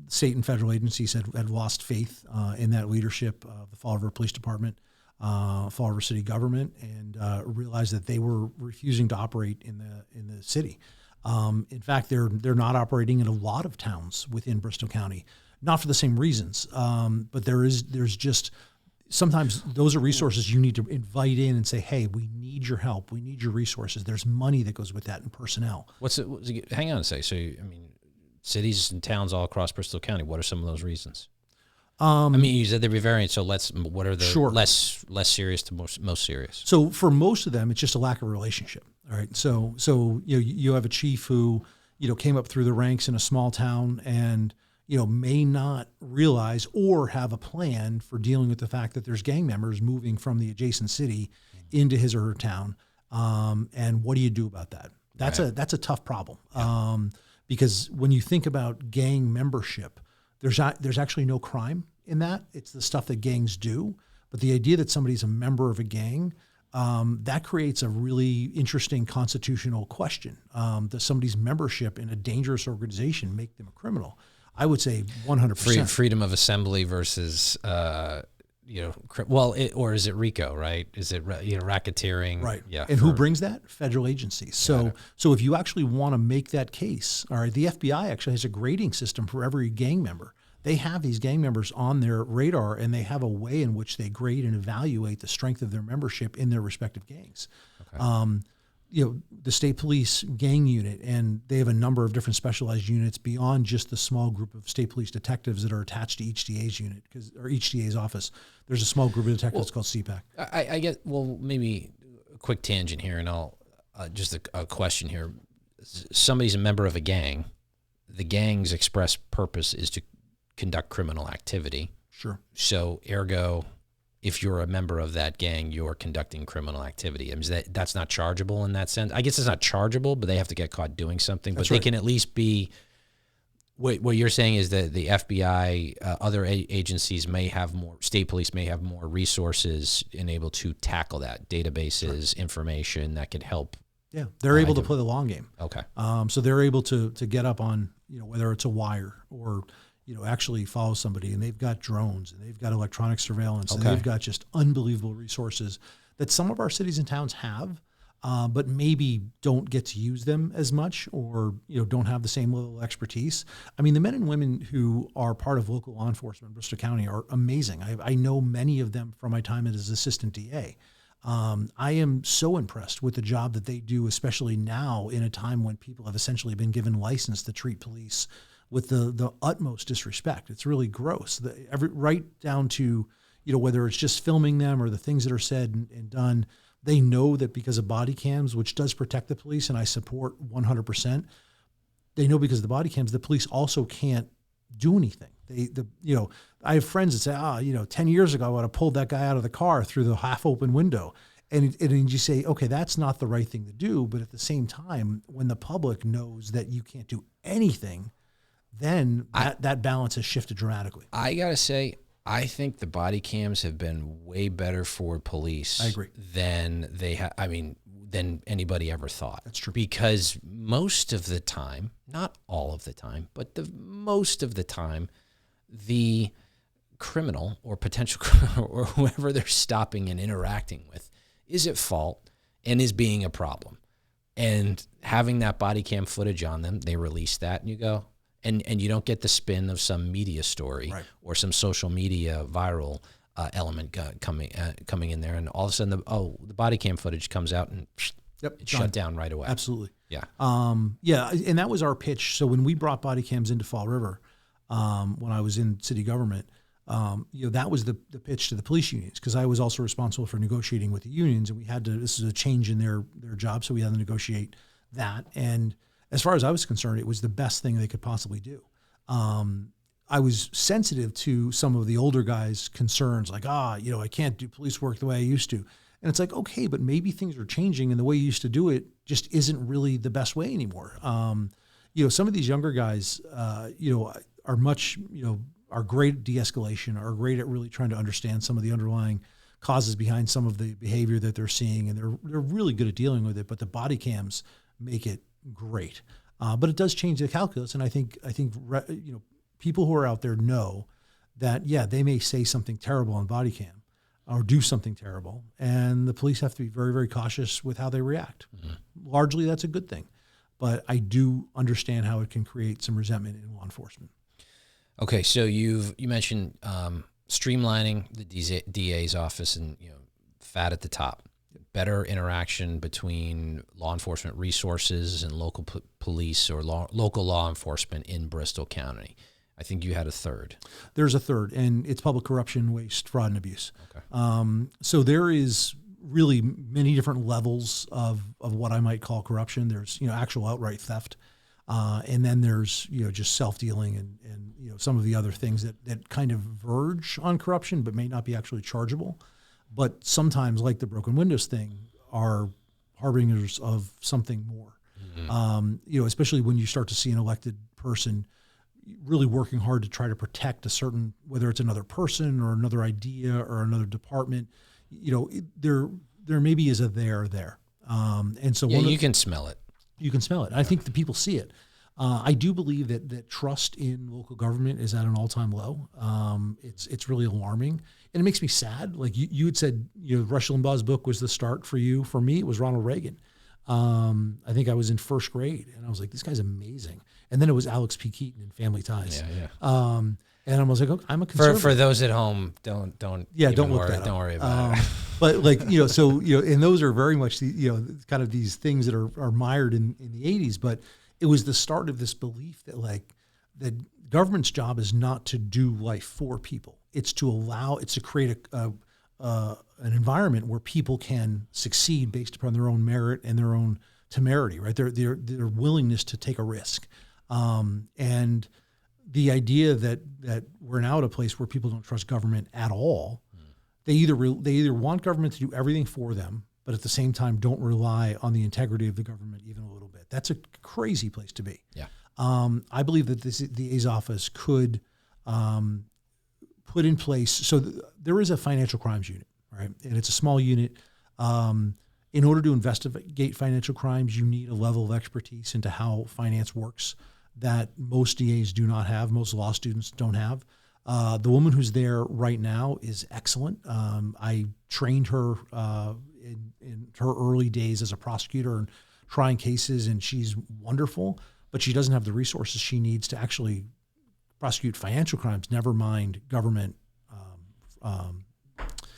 state and federal agencies had lost faith in that leadership of the Fall River Police Department, Fall River City government, and realized that they were refusing to operate in the city. In fact, they're not operating in a lot of towns within Bristol County, not for the same reasons, but there's just sometimes those are resources you need to invite in and say, hey, we need your help, we need your resources. There's money that goes with that and personnel. Hang on a second. So I mean, cities and towns all across Bristol County, what are some of those reasons? I mean, you said they'd be variant, so what are the less serious to most serious? So for most of them, it's just a lack of relationship. All right. So you have a chief who, came up through the ranks in a small town and, may not realize or have a plan for dealing with the fact that there's gang members moving from the adjacent city into his or her town. And what do you do about that? That's a tough problem. Because when you think about gang membership, there's actually no crime in that. It's the stuff that gangs do. But the idea that somebody's a member of a gang, that creates a really interesting constitutional question. Does somebody's membership in a dangerous organization make them a criminal? I would say 100%. Freedom of assembly versus, or is it RICO, right? Is it, racketeering? Right. Yeah. And who brings that? Federal agencies. So if you actually want to make that case, all right, the FBI actually has a grading system for every gang member. They have these gang members on their radar, and they have a way in which they grade and evaluate the strength of their membership in their respective gangs. Okay. The state police gang unit, and they have a number of different specialized units beyond just the small group of state police detectives that are attached to each DA's unit, or each DA's office. There's a small group of detectives called CPAC. I get, maybe a quick tangent here, and I'll just a question here. Somebody's a member of a gang. The gang's express purpose is to conduct criminal activity. Sure. So ergo, if you're a member of that gang, you're conducting criminal activity. I mean, that's not chargeable in that sense. I guess it's not chargeable, but they have to get caught doing something. But they can at least be. What you're saying is that the FBI, other agencies may have more, state police may have more resources and able to tackle that, databases, information that could help. Yeah, they're able to play the long game. Okay. So they're able to get up on, whether it's a wire or, actually follow somebody, and they've got drones and they've got electronic surveillance and they've got just unbelievable resources that some of our cities and towns have. But maybe don't get to use them as much, or don't have the same level of expertise. I mean, the men and women who are part of local law enforcement in Bristol County are amazing. I know many of them from my time as assistant DA. I am so impressed with the job that they do, especially now in a time when people have essentially been given license to treat police with the utmost disrespect. It's really gross. Right down to whether it's just filming them or the things that are said and done. They know that because of body cams, which does protect the police, and I support 100%, they know because of the body cams, the police also can't do anything. I have friends that say, 10 years ago, I would have pulled that guy out of the car through the half open window. And you say, okay, that's not the right thing to do. But at the same time, when the public knows that you can't do anything, then that balance has shifted dramatically. I got to say, I think the body cams have been way better for police. I agree. Than than anybody ever thought. That's true. Because most of the time, not all of the time, but most of the time, the criminal or potential criminal or whoever they're stopping and interacting with is at fault and is being a problem. And having that body cam footage on them, they release that and you go, and you don't get the spin of some media story or some social media viral element coming in there, and all of a sudden the body cam footage comes out and it's shut down right away. Absolutely. Yeah. And that was our pitch. So when we brought body cams into Fall River, when I was in city government, that was the pitch to the police unions, because I was also responsible for negotiating with the unions, and we had to. This is a change in their job, so we had to negotiate that. And as far as I was concerned, it was the best thing they could possibly do. I was sensitive to some of the older guys' concerns, like, I can't do police work the way I used to. And it's like, okay, but maybe things are changing, and the way you used to do it just isn't really the best way anymore. Some of these younger guys, are much, are great at de-escalation, are great at really trying to understand some of the underlying causes behind some of the behavior that they're seeing, and they're really good at dealing with it. But the body cams make it great. But it does change the calculus, and I think people who are out there know that, they may say something terrible on body cam or do something terrible, and the police have to be very, very cautious with how they react. Mm-hmm. Largely, that's a good thing, but I do understand how it can create some resentment in law enforcement. Okay, so you mentioned streamlining the DA's office and fat at the top, better interaction between law enforcement resources and local police or local law enforcement in Bristol County. I think you had a third. There's a third, and it's public corruption, waste, fraud, and abuse. Okay. So there is really many different levels of what I might call corruption. There's actual outright theft, and then there's just self-dealing and some of the other things that kind of verge on corruption but may not be actually chargeable. But sometimes, like the broken windows thing, are harbingers of something more. Mm-hmm. Especially when you start to see an elected person really working hard to try to protect a certain, whether it's another person or another idea or another department, there maybe is a there. And so you can smell it. You can smell it. I think the people see it. I do believe that trust in local government is at an all-time low. It's really alarming, and it makes me sad. Like you had said, Rush Limbaugh's book was the start for you. For me, it was Ronald Reagan. I think I was in first grade, and I was like, this guy's amazing. And then it was Alex P. Keaton in Family Ties. Yeah. And I was like, okay, I'm a conservative. For those at home, don't look that up. Don't worry about it. But and those are very much kind of these things that are mired in the 80s. But it was the start of this belief that government's job is not to do life for people. It's to create an environment where people can succeed based upon their own merit and their own temerity, right? Their willingness to take a risk. And the idea that we're now at a place where people don't trust government at all. They either want government to do everything for them, but at the same time don't rely on the integrity of the government even a little bit. That's a crazy place to be. Yeah. I believe that the DA's office could put in place. So there is a financial crimes unit, right? And it's a small unit. In order to investigate financial crimes, you need a level of expertise into how finance works that most DAs do not have, most law students don't have. The woman who's there right now is excellent. I trained her in her early days as a prosecutor and trying cases, and she's wonderful, but she doesn't have the resources she needs to actually prosecute financial crimes, never mind government.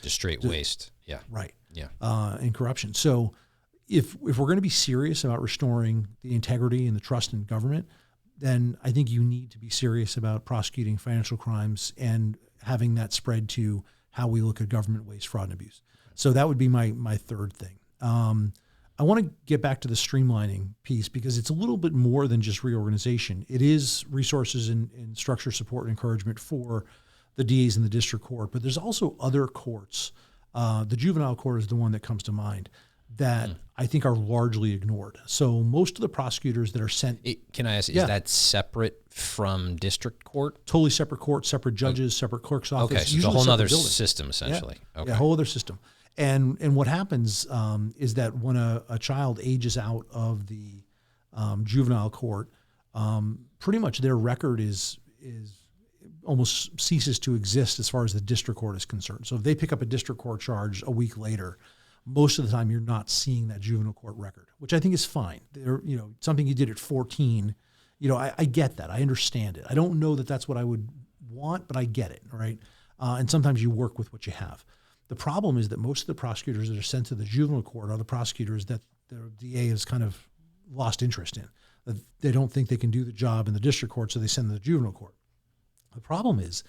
Just straight waste. Yeah. Right. Yeah. And corruption. So if we're going to be serious about restoring the integrity and the trust in government, then I think you need to be serious about prosecuting financial crimes and having that spread to how we look at government waste, fraud, and abuse. So that would be my third thing. I want to get back to the streamlining piece because it's a little bit more than just reorganization. It is resources and structure, support, and encouragement for the DAs in the district court, but there's also other courts. The juvenile court is the one that comes to mind that I think are largely ignored. So most of the prosecutors that are sent... Can I ask, is that separate from district court? Totally separate court, separate judges, separate clerk's office. Okay, so it's a whole other system, essentially. Yeah. Okay. Yeah, a whole other system. And what happens is that when a child ages out of the juvenile court, pretty much their record is almost ceases to exist as far as the district court is concerned. So if they pick up a district court charge a week later, most of the time you're not seeing that juvenile court record, which I think is fine. They're, something you did at 14, I get that. I understand it. I don't know that that's what I would want, but I get it, right? And sometimes you work with what you have. The problem is that most of the prosecutors that are sent to the juvenile court are the prosecutors that the DA has kind of lost interest in. That they don't think they can do the job in the district court, so they send them to the juvenile court. The problem is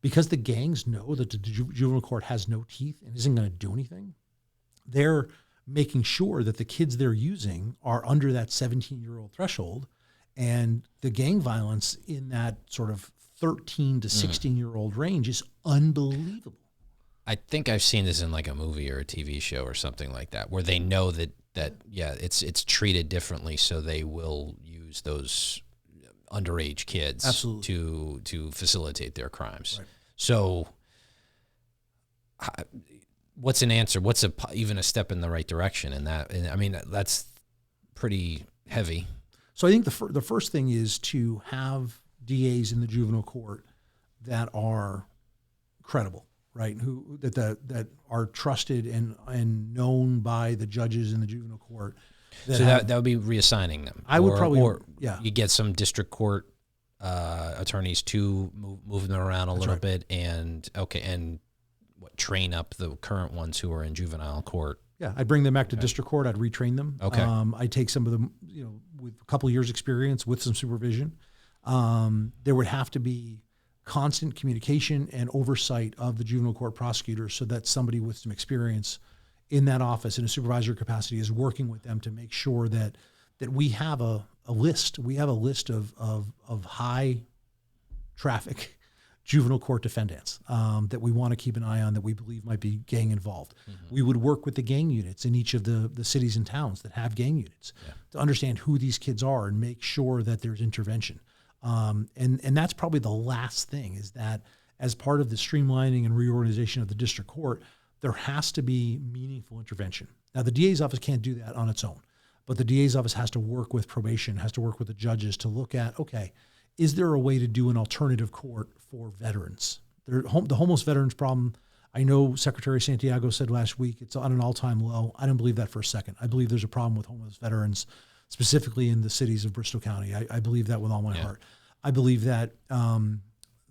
because the gangs know that the juvenile court has no teeth and isn't going to do anything, they're making sure that the kids they're using are under that 17-year-old threshold, and the gang violence in that sort of 13 to 16-year-old range is unbelievable. I think I've seen this in like a movie or a TV show or something like that, where they know that it's treated differently, so they will use those underage kids Absolutely. to facilitate their crimes. Right. So what's an answer? What's even a step in the right direction in that? And I mean, that's pretty heavy. So I think the first thing is to have DAs in the juvenile court that are credible, right? That are trusted and known by the judges in the juvenile court. That would be reassigning them. I would probably, you get some district court attorneys to move them around a little bit, and train up the current ones who are in juvenile court. Yeah, I'd bring them back to district court. I'd retrain them. Okay. I'd take some of them, with a couple of years experience with some supervision. There would have to be constant communication and oversight of the juvenile court prosecutors so that somebody with some experience in that office in a supervisory capacity is working with them to make sure that we have a list. We have a list of high traffic juvenile court defendants that we want to keep an eye on that we believe might be gang involved. Mm-hmm. We would work with the gang units in each of the cities and towns that have gang units to understand who these kids are and make sure that there's intervention. And that's probably the last thing, is that as part of the streamlining and reorganization of the district court, there has to be meaningful intervention. Now, the DA's office can't do that on its own, but the DA's office has to work with probation, has to work with the judges to look at, okay, is there a way to do an alternative court for veterans? The homeless veterans problem, I know Secretary Santiago said last week it's on an all-time low. I don't believe that for a second. I believe there's a problem with homeless veterans, specifically in the cities of Bristol County. I believe that with all my heart. I believe that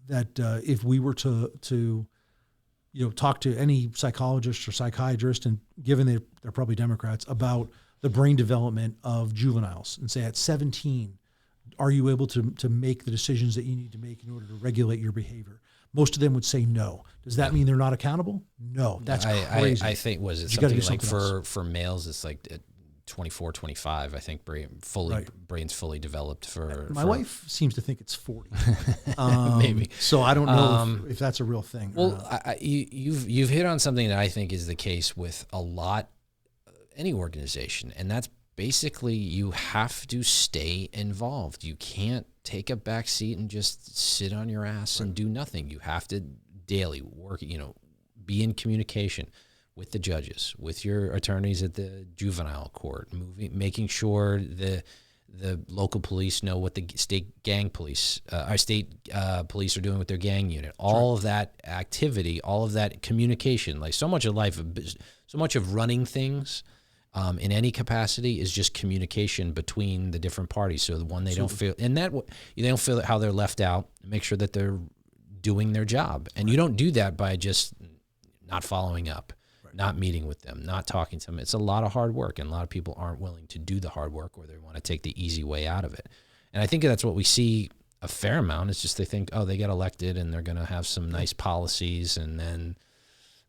if we were to talk to any psychologist or psychiatrist, and given they're probably Democrats, about the brain development of juveniles, and say at 17, are you able to make the decisions that you need to make in order to regulate your behavior? Most of them would say no. Does that mean they're not accountable? No, that's crazy. I think, was it something like for males, it's like 24, 25. I think brain's fully developed for. My wife seems to think it's 40. Maybe. So I don't know if that's a real thing. Well, you've hit on something that I think is the case with any organization, and that's basically you have to stay involved. You can't take a back seat and just sit on your ass and do nothing. You have to daily work, be in communication with the judges, with your attorneys at the juvenile court, making sure the local police know what the state gang police, our state police are doing with their gang unit. All of that activity, all of that communication, like so much of life, so much of running things in any capacity is just communication between the different parties. So the one they don't feel, and that they don't feel how they're left out. Make sure that they're doing their job, and you don't do that by just not following up. Not meeting with them, not talking to them. It's a lot of hard work, and a lot of people aren't willing to do the hard work, or they want to take the easy way out of it. And I think that's what we see a fair amount. It's just they think, oh, they get elected and they're going to have some nice policies, and then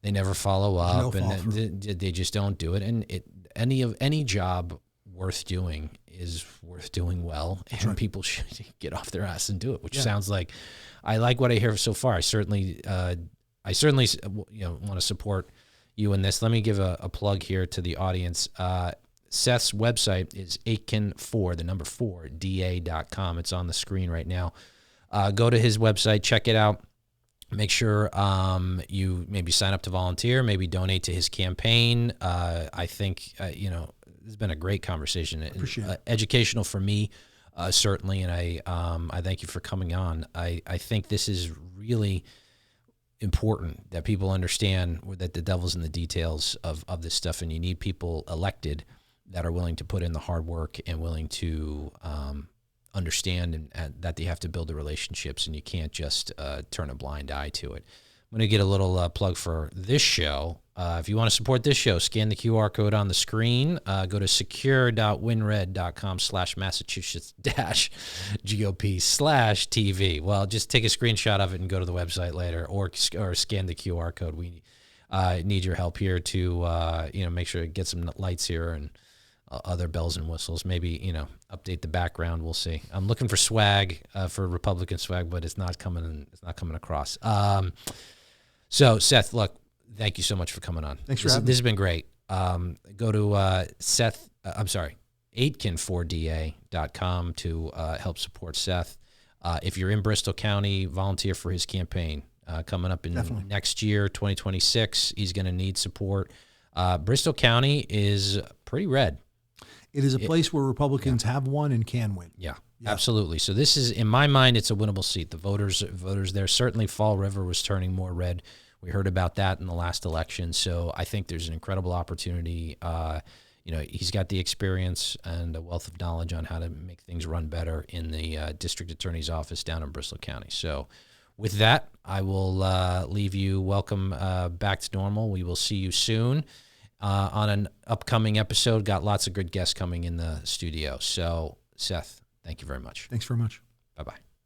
they never follow up, and they just don't do it. And any job worth doing is worth doing well, and people should get off their ass and do it. Which sounds like I like what I hear so far. I certainly want to support you in this. Let me give a plug here to the audience. Seth's website is aitken4da.com. It's on the screen right now. Go to his website, check it out. Make sure you maybe sign up to volunteer, maybe donate to his campaign. I think, it's been a great conversation. Appreciate it. Educational for me, certainly, and I thank you for coming on. I think this is really important that people understand that the devil's in the details of this stuff, and you need people elected that are willing to put in the hard work and willing to understand and that they have to build the relationships, and you can't just turn a blind eye to it. I'm going to get a little plug for this show. If you want to support this show, scan the QR code on the screen. Go to secure.winred.com/Massachusetts-GOP/TV. Well, just take a screenshot of it and go to the website later, or scan the QR code. We need your help here to make sure to get some lights here and other bells and whistles. Maybe update the background. We'll see. I'm looking for swag, for Republican swag, but it's not coming. It's not coming across. So Seth, look, thank you so much for coming on. Thanks for having me. This has been great. Go to Aitken4da.com to help support Seth. If you're in Bristol County, volunteer for his campaign coming up in next year, 2026. He's going to need support. Bristol County is pretty red. It is a place where Republicans have won and can win. Yeah, absolutely. So this is, in my mind, it's a winnable seat. The voters there. Certainly Fall River was turning more red. We heard about that in the last election. So I think there's an incredible opportunity. He's got the experience and a wealth of knowledge on how to make things run better in the district attorney's office down in Bristol County. So with that, I will leave you. Welcome back to normal. We will see you soon on an upcoming episode. Got lots of good guests coming in the studio. So Seth, thank you very much. Thanks very much. Bye-bye.